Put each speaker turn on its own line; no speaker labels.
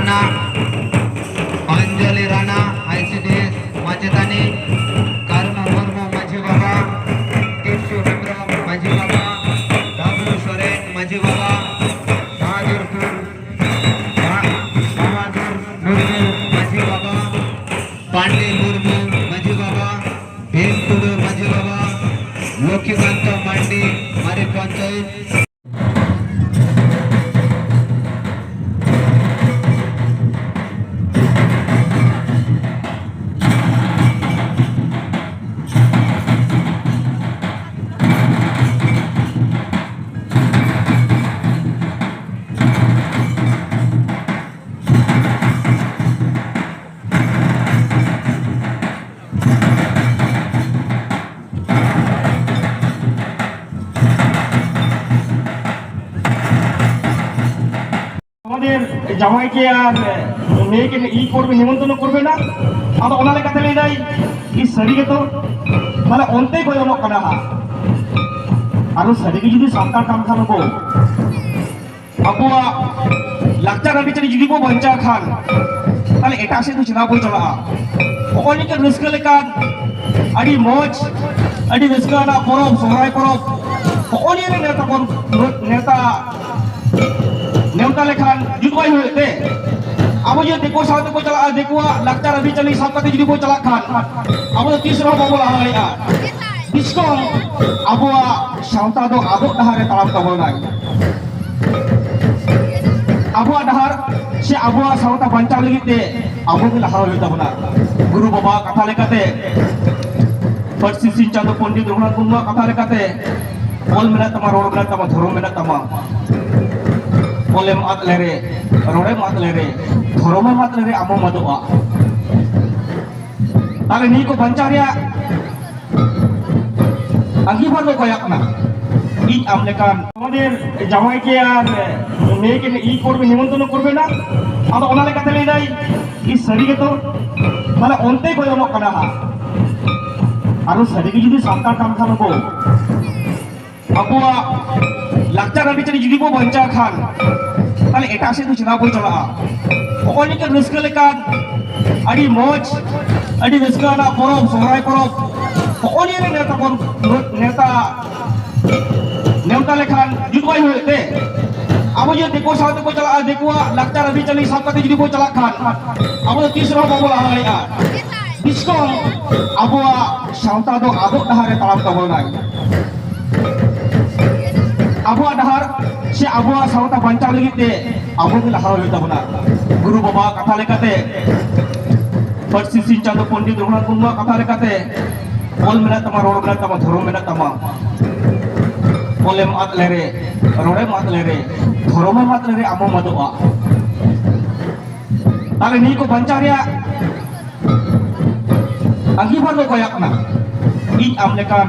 Rana, Anjali Rana, ICDS, Macetani, Karma Murmu, Maji Baba, Tishu Hendra, Maji Baba, Babu Soren, Maji Baba, Bahadurpur, Bahadur Murmu, Maji Baba, Pandey Murmu, Maji Baba, Bhimtudu, Maji Baba, Lokimanta Mandi, Mari Panchayat.
আমাদের জামাইকে আর মেয়েকে ই করবে, নিমন্ত্রণ করবে না। আদᱚ ᱚᱱᱟ ᱞᱮᱠᱟᱛᱮ ᱞᱟᱹᱭᱫᱟᱭ ই ᱥᱟᱹᱨᱤ ᱜᱮᱛᱚ ᱢᱟᱱᱮ ᱚᱱᱛᱮ ᱜᱚᱭᱚᱱᱚᱜ ᱠᱟᱱᱟ ᱦᱟᱸᱜ᱾ ᱟᱨ ᱥᱟᱹᱨᱤᱜᱮ ᱡᱩᱫᱤ ᱥᱟᱱᱛᱟᱲ ᱠᱟᱱ ᱠᱷᱟᱱ ᱵᱚ ᱟᱵᱚᱣᱟᱜ ᱞᱟᱠᱪᱟᱨ ᱟᱹᱨᱤᱪᱟᱹᱞᱤ ᱡᱩᱫᱤ ᱵᱚ ᱵᱟᱧᱪᱟᱣ ᱠᱷᱟᱱ তাহলে ᱮᱴᱟᱜ ᱥᱮᱫ ᱫᱚ ᱪᱮᱫᱟᱜ ᱵᱚ ᱪᱟᱞᱟᱜᱼᱟ? ᱱᱚᱜᱼᱚᱭ ᱱᱤᱝᱠᱟᱹ ᱨᱟᱹᱥᱠᱟᱹ ᱞᱮᱠᱟᱱ ᱟᱹᱰᱤ ᱢᱚᱡᱽ ᱟᱹᱰᱤ ᱨᱟᱹᱥᱠᱟᱹ ᱟᱱᱟᱜ ᱯᱚᱨᱚᱵᱽ, ᱥᱚᱦᱨᱟᱭ ᱯᱚᱨᱚᱵᱽ ᱱᱚᱜᱼᱚᱭ ᱱᱤᱭᱟᱹ ᱱᱮᱣᱛᱟ ᱵᱚᱱ नेवता लेखान जुदबाई होते अब जो देखो साथ को चला देखो लाचार अभिचली साथ जुदी को चला खान अब तीसरा बाबू लहा इसको अब सावता दो आदो डहारे तालाब तबोनाय अब डहार से अब सावता बंचाव लगिते अब लहा तबना गुरु बाबा कथा लेकाते पड़सी सिंह चांदो पंडित रघुनाथ मुर्मू कथा लेकाते बोल मेना तमा रोड मेना तमा धर्म मेना तमा बोले मात लेरे रोड़े मात लेरे धर्म मात लेरे आमो मदुआ ताले नी को बंचारिया अंगीभार दो कयाकना इन आमलेकान আমাদের জামাইকে আর মেয়েকে ই করবে, নিমন্ত্রণ করবে না। আদᱚ ᱚᱱᱟ ᱞᱮᱠᱟᱛᱮ ᱞᱟᱹᱭᱫᱟᱭ ই ᱥᱟᱹᱨᱤ ᱜᱮᱛᱚ ᱢᱟᱱᱮ ᱚᱱᱛᱮ ᱜᱚᱭᱚᱱᱚᱜ ᱠᱟᱱᱟ ᱦᱟᱸᱜ। ᱟᱨ ᱥᱟᱹᱨᱤᱜᱮ ᱡᱩᱫᱤ ᱥᱟᱱᱛᱟᱲ ᱠᱟᱱ ᱠᱷᱟᱱ ᱵᱚ ᱟᱵᱚᱣᱟᱜ লাচার আরিচাᱹᱞᱤ যদি বো বাঞ্চাᱣ খান তাহলে এটার সাথে চেনা বই চলা নগ'य নিকে রসকা লেকান আদি মজ আদি রসকা না পরব সহরাই পরব নগ'य নিয়ে নেতা বন নেতা লেখান জুদবাই হইতে আবো যে দেখো সাথে কো চলা দেখো লাচার আরিচাᱹলি সাথে যদি বো চলা খান আবো তিসরা বাবু লহা বিস্কো আবো সাঁওতা দো আদো ডাহারে তালাব তবনাই अब डहार से अब सावता बंचाव लगिते अब लहा तबना गुरु बाबा कथा लेकाते पड़सी सिंह चांदो पंडित रघुनाथ मुर्मू कथा लेकाते बोल मेना तमा रोड मेना तमा धर्म मेना तमा बोले मात लेरे रोड़े मात लेरे धर्म मात लेरे आमो मदुआ ताले नी को बंचारिया अंगीभार दो कयाकना इन आमलेकान